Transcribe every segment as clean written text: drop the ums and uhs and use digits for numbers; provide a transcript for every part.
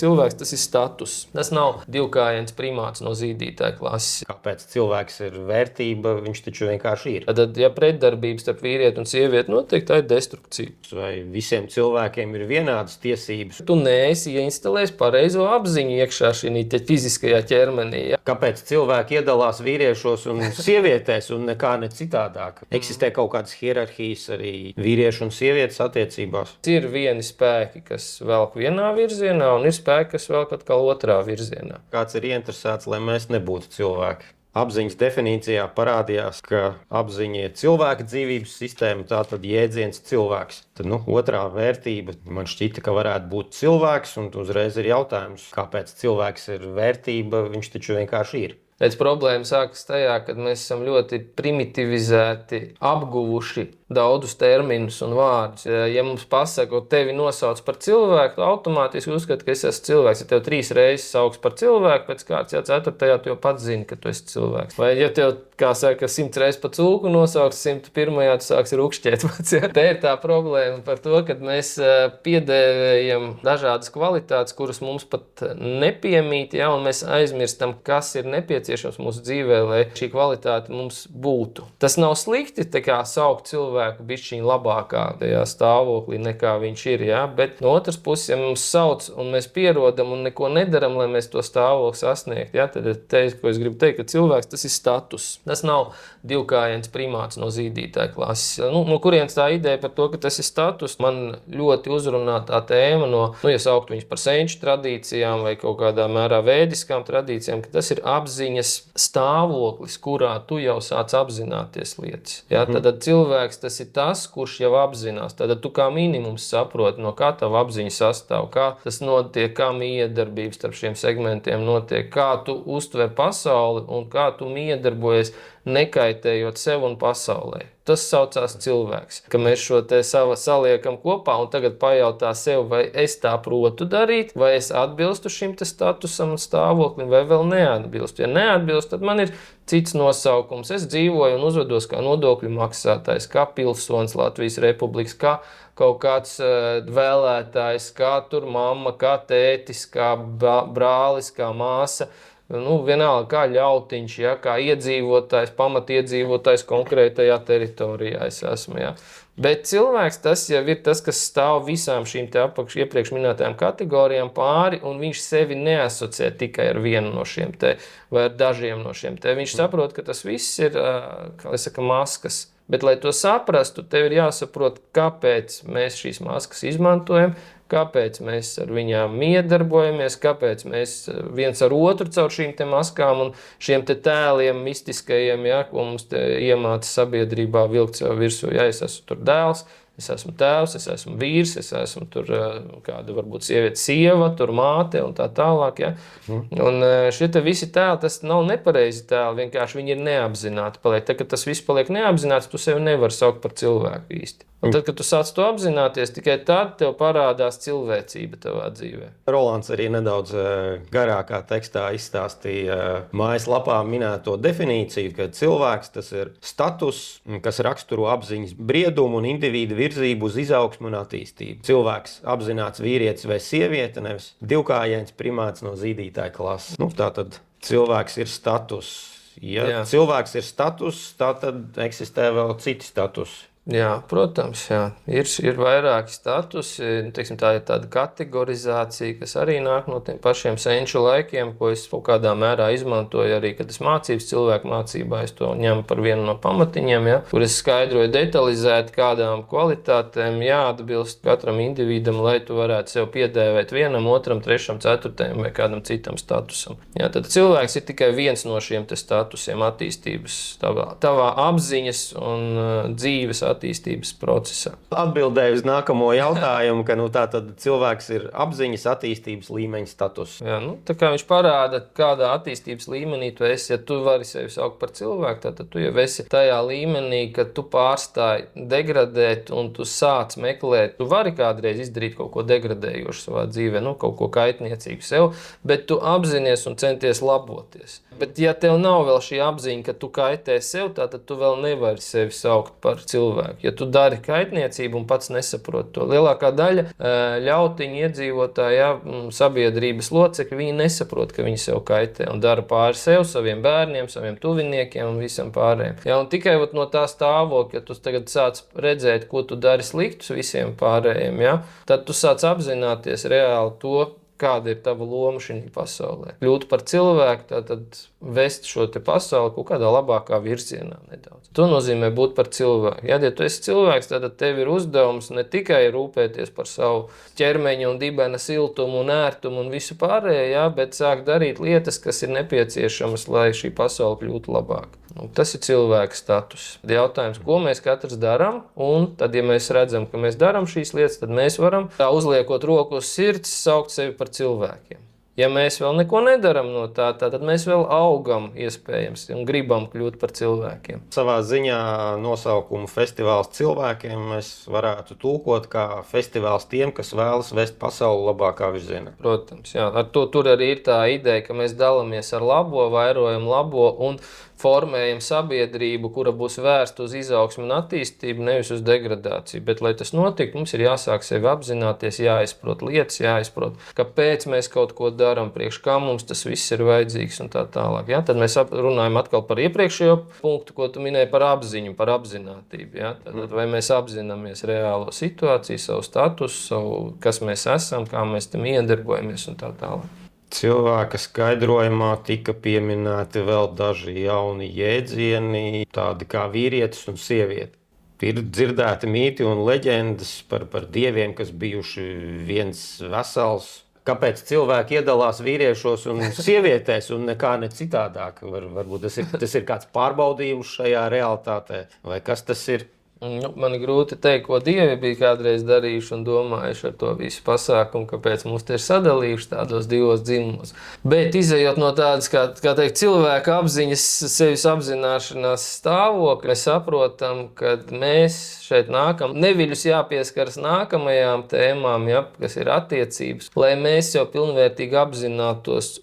cilvēks tas ir status. Tas nav divkājains primāts no zīdītāja klases. Kāpēc cilvēks ir vērtība, viņš taču vienkārši ir. Tad, ja pretdarbības starp vīrieti un sievieti notiek, tā ir destrukcija. Vai visiem cilvēkiem ir vienādas tiesības? Tu neesi ieinstalējis pareizo apziņu iekšā šī fiziskajā ķermenī. Ja? Kāpēc cilvēki iedalās vīriešos un sievietēs un nekā ne citādāk? Eksistē kaut kādas hierarhijas arī vīriešu un sievietes attiecībās. Ir vieni spēki, kas velk vienā virzienā, un ir spēki, kas velk atkal otrā virzienā. Kāds ir ieinteresēts, lai mēs nebūtu cilvēki? Apziņas definīcijā parādījās, ka apziņa ir cilvēka dzīvības sistēma, tātad jēdziens cilvēks. Tad, otrā vērtība man šķita, ka varētu būt cilvēks, un uzreiz ir jautājums, kāpēc cilvēks ir vērtība, viņš taču vienkārši ir. Pēc problēma sākas tajā, kad mēs esam ļoti primitivizēti, apguvuši daudzus terminus un vārdus. Ja mums pasaka, ka tevi nosauc par cilvēku, tu automātiski uzskati, ka es esmu cilvēks. Ja tev 3 reizes sauc par cilvēku, pēc kārtas, ja 4. tu jau pats zini, ka tu esi cilvēks. Vai ja tev, kā saka, 100 reizes pa cūku nosauc, 101. tu sāksi rukšķēt. Te ir tā problēma par to, ka mēs piedēvējam dažādas kvalitātes, kuras mums pat nepiemīt, ja, un mēs aizmirstam, kas ir nepieciešams mūsu dzīvē, lai šī kvalitāte mums būtu. Tas nav slikti, tā kā saukt cilvēku bišķiņ labākā tajā stāvoklī nekā viņš ir, ja? Bet no otras puses, ja mums sauc un mēs pierodam un neko nedaram, lai mēs to stāvokli sasniegt, ja? Tad ko es gribu teikt, ka cilvēks tas ir status. Tas nav divkājains primāts no zīdītāja klases. No kurienes tā ideja par to, ka tas ir status, man ļoti uzrunā tā tēma ja saukt viņus par senču tradīcijām vai kaut kādā mērā vēdiskām tradīcijām, ka tas ir apziņas stāvoklis, kurā tu jau sāc apzināties lietas. Ja? Tad cilvēks tas ir tas, kurš jau apzinās. Tad tu kā minimums saproti, no kā tava apziņa sastāv, kā tas notiek, kā miedarbības starp šiem segmentiem notiek, kā tu uztver pasauli un kā tu miedarbojies, nekaitējot sev un pasaulē. Tas saucās cilvēks, ka mēs šo te saliekam kopā un tagad pajautā sev, vai es tā protu darīt, vai es atbilstu šim te statusam un stāvoklim, vai vēl neatbilstu. Ja neatbilstu, tad man ir cits nosaukums. Es dzīvoju un uzvedos kā nodokļu maksātājs, kā pilsonis Latvijas Republikas, kā kaut kāds vēlētājs, kā tur mamma, kā tētis, kā brālis, kā māsa. Vienalga, kā ļautiņš, ja, kā iedzīvotājs, pamatiedzīvotājs konkrētajā teritorijā es esmu. Ja. Bet cilvēks tas jau ir tas, kas stāv visām šīm te iepriekš minētajām kategorijām pāri, un viņš sevi neasociē tikai ar vienu no šiem te, vai ar dažiem no šiem te. Viņš saprot, ka tas viss ir, kā es saku, maskas. Bet, lai to saprastu, tev ir jāsaprot, kāpēc mēs šīs maskas izmantojam, kāpēc mēs ar viņām miedarbojamies, kāpēc mēs viens ar otru caur šīm te maskām un šiem te tēliem mistiskajiem, ja, ko mums te iemāca sabiedrībā vilkt sev virsū. Ja es esmu tur dēls, es esmu tēvs, es esmu vīrs, es esmu tur kāda varbūt sieviete sieva, tur māte un tā tālāk. Ja. Un šie te visi tēli, tas nav nepareizi tēli, vienkārši viņi ir neapzināti paliek. Tad, kad tas viss paliek neapzināts, tu sevi nevar saukt par cilvēku īsti. Un tad, kad tu sāc to apzināties, tikai tad tev parādās cilvēcība tavā dzīvē. Rolands arī nedaudz garākā tekstā izstāstīja mājaslapā minēto definīciju, ka cilvēks tas ir status, kas raksturo apziņas briedumu un individu virzību uz izaugsmu un attīstību. Cilvēks apzināts vīrietis vai sieviete, nevis divkājains primāts no zīdītāja klases. Tātad cilvēks ir status. Ja cilvēks ir status, tad eksistē vēl citi statusi. Jā, protams, jā. Ir vairāki statusi, teiksim, tā ir tāda kategorizācija, kas arī nāk no tiem pašiem senču laikiem, ko es kaut kādā mērā izmantoju arī, kad es mācības cilvēku mācībā, es to ņemu par vienu no pamatiņiem, ja, kur es skaidroju detalizēti, kādām kvalitātēm jāatbilst katram individam, lai tu varētu sev piedēvēt vienam, otram, trešam, ceturtajam vai kādam citam statusam. Jā, tad cilvēks ir tikai viens no šiem te statusiem attīstības, tavā apziņas un dzīves attīstības procesā. Atbildēju uz nākamo jautājumu, ka tātad cilvēks ir apziņas attīstības līmeņa status. Jā, tā kā viņš parāda, kādā attīstības līmenī tu esi, ja tu vari sevi saukt par cilvēku, tad tu jau esi tajā līmenī, ka tu pārstāji degradēt un tu sāc meklēt. Tu vari kādreiz izdarīt kaut ko degradējošu savā dzīvē, kaut ko kaitniecīgu sev, bet tu apzinies un centies laboties. Bet ja tev nav vēl šī apziņa, ka tu kaitē sev, tad tu vēl nevari sevi saukt par cilvēku. cilvēku. Ja tu dari kaitniecību un pats nesaproti to, lielākā daļa ļautiņu iedzīvotāji, sabiedrības locekļi, viņi nesaprot, ka viņi sev kaitē un dara pāri sev, saviem bērniem, saviem tuviniekiem un visam pārējiem. Ja, un tikai no tā stāvokļa, ja tu tagad sāc redzēt, ko tu dari sliktus visiem pārējiem, ja, tad tu sāc apzināties reāli to, kāda ir tava loma šajā pasaulē. Kļūt par cilvēku, tad vest šo te pasauli kaut kādā labākā virzienā nedaudz. To nozīmē būt par cilvēku. Ja tu esi cilvēks, tad tev ir uzdevums ne tikai rūpēties par savu ķermeņa un dibena siltumu un ērtumu un visu pārējo, ja, bet sāk darīt lietas, kas ir nepieciešamas, lai šī pasaule kļūtu labāka. Tas ir cilvēka status. Jautājums, ko mēs katrs darām, un tad, ja mēs redzam, ka mēs darām šīs lietas, tad mēs varam, tā uzliekot roku uz sirds, saukt sevi par cilvēkiem. Ja mēs vēl neko nedaram no tā, tad mēs vēl augam iespējams un gribam kļūt par cilvēkiem. Savā ziņā nosaukumu festivāls cilvēkiem mēs varētu tulkot kā festivāls tiem, kas vēlas vest pasauli labākā virzienā. Protams, jā. Ar to tur arī ir tā ideja, ka mēs dalāmies ar labo, vairojam labo un formējam sabiedrību, kura būs vērsta uz izaugsmu un attīstību, nevis uz degradāciju. Bet, lai tas notiktu, mums ir jāsāk sevi apzināties, jāizprot lietas, jāizprot, kāpēc mēs kaut ko darām, priekš kā mums tas viss ir vajadzīgs un tā tālāk. Ja? Tad mēs runājam atkal par iepriekšējo punktu, ko tu minēji par apziņu, par apzinātību. Ja? Tad, vai mēs apzināmies reālo situāciju, savu statusu, kas mēs esam, kā mēs tam iedarbojamies un tā tālāk. Cilvēka skaidrojumā tika pieminēti vēl daži jauni jēdzieni, tādi kā vīrietis un sieviete. Ir dzirdēti mīti un leģendas par dieviem, kas bijuši viens vesels. Kāpēc cilvēki iedalās vīriešos un sievietēs un nekā ne citādāk? Varbūt tas ir kāds pārbaudījums šajā realitātē, vai kas tas ir? Man ir grūti teikt, ko dievi bija kādreiz darījuši un domājuši ar to visu pasākumu, kāpēc mūs te ir sadalījuši tādos divos dzimumos. Bet izejot no tādas, kā teikt, cilvēka apziņas, sevis apzināšanās stāvokļa, mēs saprotam, ka mēs šeit nākam, neviļus jāpieskaras nākamajām tēmām, ja, kas ir attiecības, lai mēs jau pilnvērtīgi apzinātos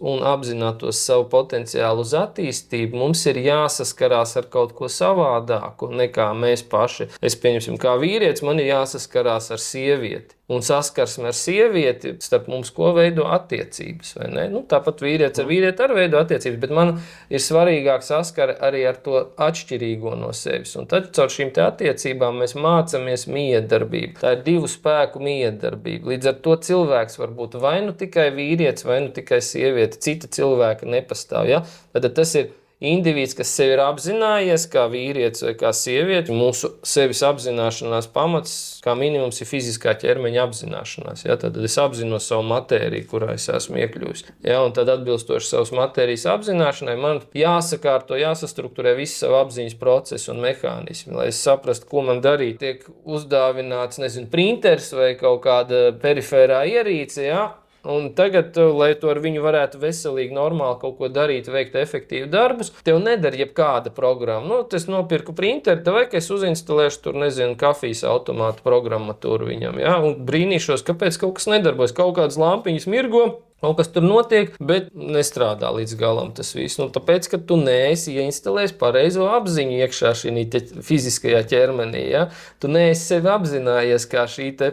savu potenciālu uz attīstību, mums ir jāsaskarās ar kaut ko savādāku nekā mēs paši. Es pieņemsim, kā vīrietis, man ir jāsaskarās ar sievieti. Un saskarsme ar sievieti starp mums ko veido attiecības, vai ne? Tāpat vīrietis ar vīrieti arī veido attiecības, bet man ir svarīgāk saskara arī ar to atšķirīgo no sevis. Un tad caur šīm te attiecībām mēs mācamies miedarbību. Tā ir divu spēku miedarbība. Līdz ar to cilvēks var būt vai nu tikai vīrietis, vai nu tikai sieviete, cita cilvēka nepastāv. Ja? Tad tas ir indivīds, kas sevi ir apzinājies kā vīrietis vai kā sieviete. Mūsu sevis apzināšanās pamats, kā minimums, ir fiziskā ķermeņa apzināšanās. Ja? Tad es apzinos savu matēriju, kurā es esmu iekļuvis. Ja? Un tad atbilstoši savas matērijas apzināšanai man jāsakārto, jāsastrukturē visu savu apziņas procesu un mehānismu, lai es saprastu, ko man darīt. Tiek uzdāvināts, printers vai kaut kāda perifērā ierīce, ja? Un tagad, lai to ar viņu varētu veselīgi, normāli kaut ko darīt, veikt efektīvu darbus, tev nedara jebkāda programma. Es nopirku printeri, tev vajag, ka es uzinstalēšu tur, kafijas automātu programmatūru viņam, ja? Un brīnīšos, kāpēc kaut kas nedarbojas, kaut kādas lampiņas mirgo, kaut kas tur notiek, bet nestrādā līdz galam tas viss. Tāpēc, ka tu neesi ieinstalējis pareizo apziņu iekšā šī fiziskajā ķermenī. Ja? Tu neesi sevi apzinājies kā šis te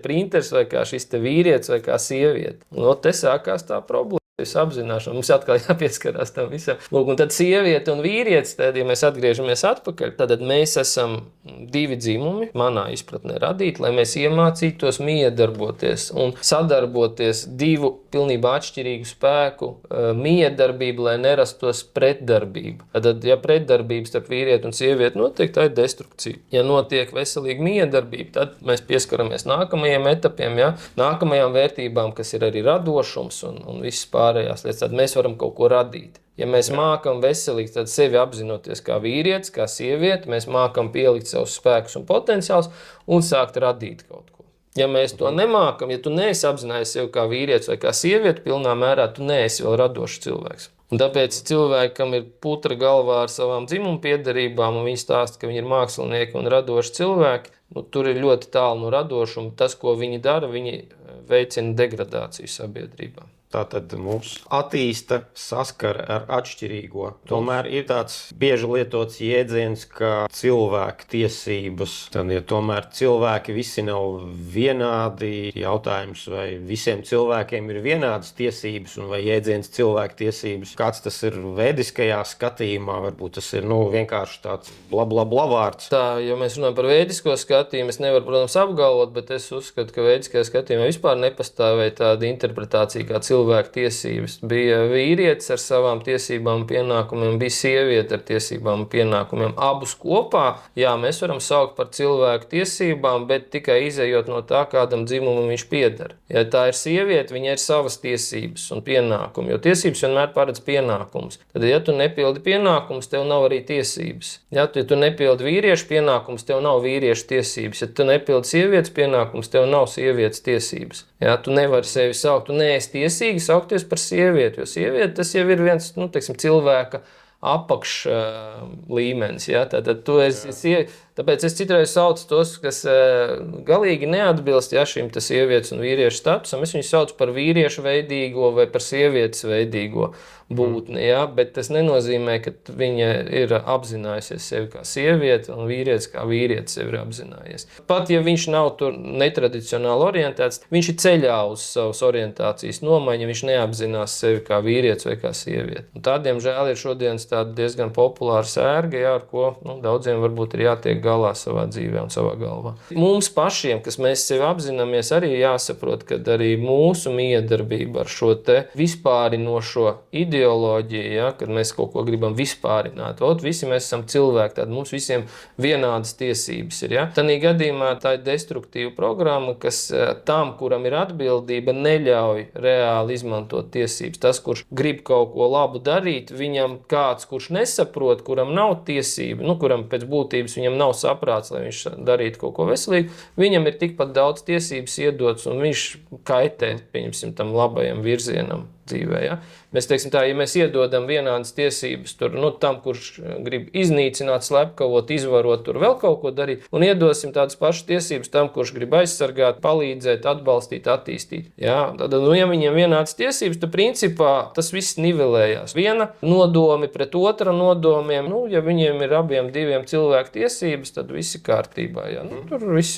printers vai kā šis te vīrietis vai kā sieviete. Te sākās tā problēma. Apzināšana. Mums atkal jāpieskarās tam visam. Lūk, un tad sieviete un vīrietis, tad, ja mēs atgriežamies atpakaļ, tad mēs esam divi dzimumi, manā izpratnē radīti, lai mēs iemācītos miedarboties un sadarboties divu pilnībā atšķirīgu spēku miedarbību, lai nerastos pretdarbība. Tad, ja pretdarbības starp vīrieti un sievieti notiek, tā ir destrukcija. Ja notiek veselīga miedarbība, tad mēs pieskaramies nākamajiem etapiem, ja? Nākamajām vērtībām, kas ir arī radošums un viss pārējās lietas, tad mēs varam kaut ko radīt. Ja mēs mākam veselīgi, tad sevi apzinoties kā vīrietis, kā sieviete, mēs mākam pielikt savus spēkus un potenciālus un sākt radīt kaut ko. Ja mēs to nemākam, ja tu neesi apzinājies sevi kā vīrietis vai kā sieviete, pilnā mērā tu neesi vēl radošs cilvēks. Un tāpēc cilvēkam ir putra galvā ar savām dzimumu piederībām, un viņi stāsta, ka viņi ir mākslinieki un radoši cilvēki, tur ir ļoti tālu no radošuma. Tas, ko viņi dara, viņi veicina degradāciju sabiedrībā. tātad mūs attīsta saskara ar atšķirīgo. Tomēr ir tāds bieži lietots jēdziens, ka cilvēku tiesības, tad, ja tomēr cilvēki visi nav vienādi, jautājums, vai visiem cilvēkiem ir vienādas tiesības, un vai jēdziens cilvēku tiesības, kāds tas ir vēdiskajā skatījumā, varbūt tas ir vienkārši tāds bla vārds. Tā, ja mēs runājam par vēdisko skatījumu, es nevaru, protams, apgalvot, bet es uzskatu, ka vēdiskajā skatījumā vispār nepastāvēja tāda interpretācija kā cilvēku tiesības. Bija vīrietis ar savām tiesībām un pienākumiem, bija sieviete ar tiesībām un pienākumiem. Abus kopā, jā, mēs varam saukt par cilvēku tiesībām, bet tikai izejot no tā, kādam dzimumam viņš pieder. Ja tā ir sieviete, viņai ir savas tiesības un pienākumi, jo tiesības vienmēr paredz pienākumus. Tad, ja tu nepildi pienākumus, tev nav arī tiesības. Ja tu nepildi vīriešu pienākumus, tev nav vīriešu tiesības. Ja tu nepildi sievietes pienākumus, tev nav sievietes tiesības. Ja, tu nevari sevi saukt, tu neesi tiesīgi saukties par sievieti, jo sieviete tas jau ir viens, cilvēka apakš līmenis. Ja? Tātad tu esi sieviete. Tāpēc es citreiz saucu tos, kas galīgi neatbilst šim sievietes un vīriešu statusam. Es viņus saucu par vīriešu veidīgo vai par sievietes veidīgo būtni. Ja? Bet tas nenozīmē, ka viņa ir apzinājusies sevi kā sieviete un vīrietis kā vīrietis sevi ir apzinājies. Pat ja viņš nav tur netradicionāli orientēts, viņš ir ceļā uz savas orientācijas nomaiņu, viņš neapzinās sevi kā vīrietis vai kā sieviete. Un tādiem žēl ir šodienas tāda diezgan populāra sērga, ar ko daudziem varbūt ir jātiek galā savā dzīvē un savā galvā. Mums pašiem, kas mēs sevi apzināmies, arī jāsaprot, ka arī mūsu miedarbība ar šo te vispārinošo ideoloģiju, ja, kad mēs kaut ko gribam vispārināt. Visi mēs esam cilvēki, tad mums visiem vienādas tiesības ir. Ja. Tanī gadījumā tā ir destruktīva programma, kas tam, kuram ir atbildība, neļauj reāli izmantot tiesības. Tas, kurš grib kaut ko labu darīt, viņam kāds, kurš nesaprot, kuram nav tiesība, kuram pēc būtības viņam nav saprāts, lai viņš darītu kaut ko veselīgu, viņam ir tikpat daudz tiesības iedots, un viņš kaitē, pieņemsim, tam labajam virzienam dzīvē. Ja? Mēs teiksim tā, ja mēs iedodam vienādas tiesības tam, kurš grib iznīcināt, slepkavot, izvarot, tur vēl kaut ko darīt, un iedosim tādas pašas tiesības tam, kurš grib aizsargāt, palīdzēt, atbalstīt, attīstīt. Ja? Tad, ja viņiem vienādas tiesības, tad principā tas viss nivelējās. Viena nodomi pret otra nodomiem, ja viņiem ir abiem diviem cilvēku tiesības, tad viss ir kārtībā. Ja? Tur viss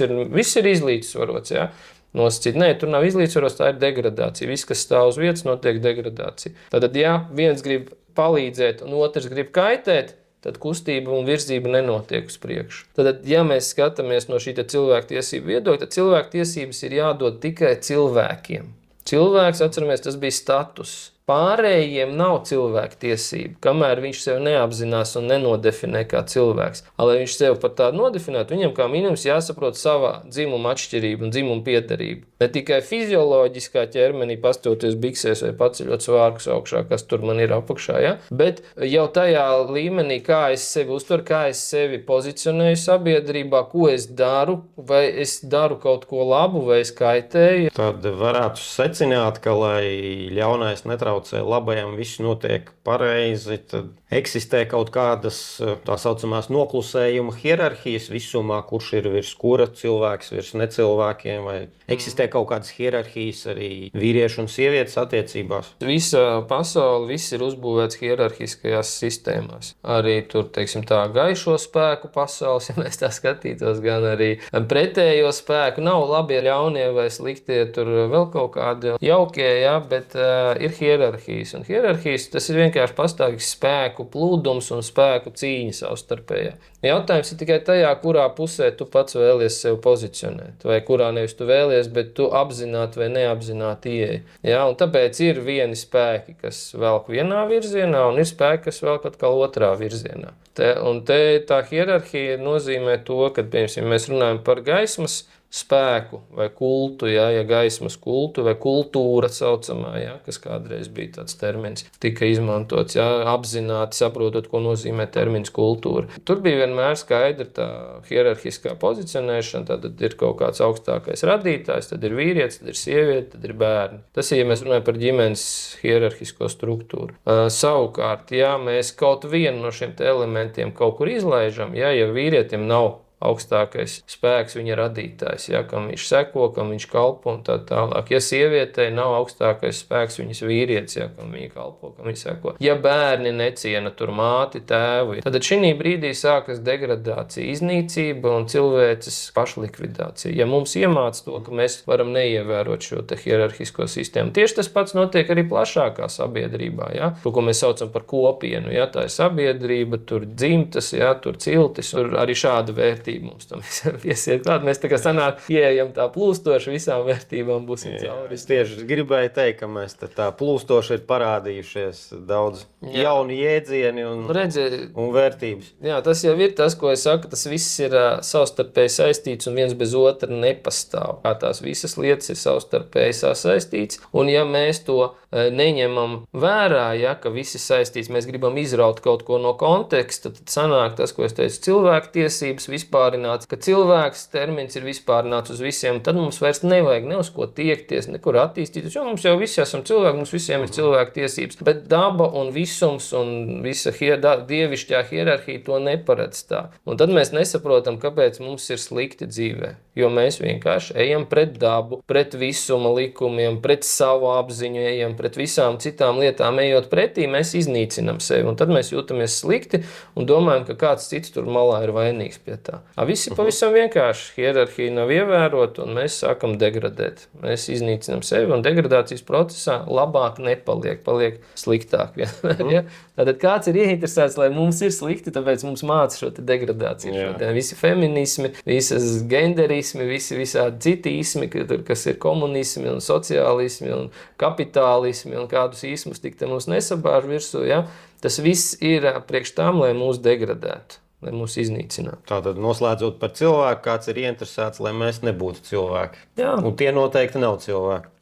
ir izlīdzsvarots. Ja? Nosacīt. Nē, tur nav izlīdzsvaros, tā ir degradācija. Viss, kas stāv uz vietas, notiek degradācija. Tad, ja viens grib palīdzēt un otrs grib kaitēt, tad kustība un virzība nenotiek uz priekšu. Tad, ja mēs skatāmies no šī cilvēktiesību viedokļa, tad cilvēktiesības ir jādod tikai cilvēkiem. Cilvēks, atceramies, tas bija status. Pārējiem nav cilvēku tiesību, kamēr viņš sevi neapzinās un nenodefinē kā cilvēks. Lai viņš sevi par tādu nodefinētu, viņam kā minimums jāsaprot savā dzimuma atšķirība un dzimuma piederība. Ne tikai fizioloģiskā ķermenī pastoties biksēs vai paceļot svārkus augšā, kas tur man ir apakšā, ja? Bet jau tajā līmenī, kā es sevi uztveru, kā es sevi pozicionēju sabiedrībā, ko es daru, vai es daru kaut ko labu, vai es kaitēju. Tad varētu secināt, ka, lai ļaunais netraucē labajam, viss notiek pareizi, tad eksistē kaut kādas tā saucamās noklusējuma hierarhijas visumā, kurš ir virs kura cilvēks, virs necilvēkiem, vai eksistē kaut kādas hierarhijas arī vīriešu un sievietes attiecībās. Visa pasaule, viss ir uzbūvēts hierarhiskajās sistēmās. Arī tur, teiksim tā, gaišo spēku pasaules, ja mēs tā skatītos, gan arī pretējo spēku. Nav labie, ļaunie vai sliktie, tur vēl kaut kādi jaukie, ja, bet ir hierarhijas. Un hierarhijas, tas ir vienkārši pastāvīgs spēku plūdums un spēku cīņa savstarpējā. Jautājums ir tikai tajā, kurā pusē tu pats vēlies sevi pozicionēt, vai kurā nevis tu vēlies, bet tu apzināti vai neapzināti ieeji. Ja, un tāpēc ir vieni spēki, kas velk vienā virzienā, un ir spēki, kas velk atkal otrā virzienā. Tā hierarhija nozīmē to, ka, piemēram, mēs runājam par gaismas spēku vai kultu, ja gaismas kultu vai kultūra saucamā, ja, kas kādreiz bija tāds termins, tika izmantots, ja, apzināti saprotot, ko nozīmē termins kultūra. Tur bija vienmēr skaidra tā hierarhiskā pozicionēšana, tad ir kaut kāds augstākais radītājs, tad ir vīrietis, tad ir sieviete, tad ir bērni. Tas ir, ja mēs runājam par ģimenes hierarhisko struktūru. Savukārt, ja mēs kaut vienu no šiem elementiem kaut kur izlaižam, ja vīrietim nav augstākais spēks, viņa radītājs, ja, kam viņš seko, kam viņš kalpo un tā tālāk. Ja sievietei nav augstākais spēks, viņas vīrietis, ja, kam viņa kalpo, kam viņa seko. Ja bērni neciena tur māti, tēvu, tad šī brīdī sākas degradācija, iznīcība un cilvēces pašlikvidācija. Ja mums iemāc to, ka mēs varam neievērot šo te hierarhisko sistēmu. Tieši tas pats notiek arī plašākā sabiedrībā, ja, ko mēs saucam par kopienu, ja, tā ir sabiedrība, tur dzimtas, ja, tur ciltis, tur arī šāda vērtība mums tam piesiet klāt. Mēs tā kā sanāk, ieejam tā plūstoši, visām vērtībām būsim cauri. Es tieši gribēju teikt, ka mēs tā plūstoši ir parādījušies daudz jaunu jēdzieni un vērtības. Jā, tas jau ir tas, ko es saku, tas viss ir savstarpēji saistīts un viens bez otra nepastāv. Kā tās visas lietas ir savstarpēji sasaistīts, un ja mēs to neņemam vērā, ja, ka visi saistīts, mēs gribam izraut kaut ko no konteksta, tad sanāk tas, ko es teicu, cilvēku tiesības vispārināts, ka cilvēks termins ir vispārināts uz visiem, tad mums vairs nevajag ne uz ko tiekties, nekur attīstīties, jo mums jau visi esam cilvēki, mums visiem ir cilvēku tiesības, bet daba un visums un visa dievišķā hierarhija to neparedz tā. Un tad mēs nesaprotam, kāpēc mums ir slikti dzīvē, jo mēs vienkārši ejam pret dabu, pret visuma likumiem, pret savu apziņu, ejam pret visām citām lietām, ejot pretī, mēs iznīcinam sevi, un tad mēs jūtamies slikti un domājam, ka kāds cits tur malā ir vainīgs pie tā. Visi pavisam vienkārši, hierarhija nav ievērota un mēs sākam degradēt. Mēs iznīcinam sevi un degradācijas procesā labāk nepaliek, paliek sliktāk vienmēr. Ja? Tātad kāds ir ieinteresēts, lai mums ir slikti, tāpēc mums māca šo te degradāciju. Šodien. Visi feminismi, visas genderismi, visādi citi ismi, kas ir komunismi un sociālismi un kapitālismi un kādus ismus tik te mums nesabāž virsū. Ja? Tas viss ir priekš tām, lai mūs degradētu, lai mūs iznīcinātu. Tātad noslēdzot par cilvēku, kāds ir ieinteresēts, lai mēs nebūtu cilvēki. Jā. Un tie noteikti nav cilvēki.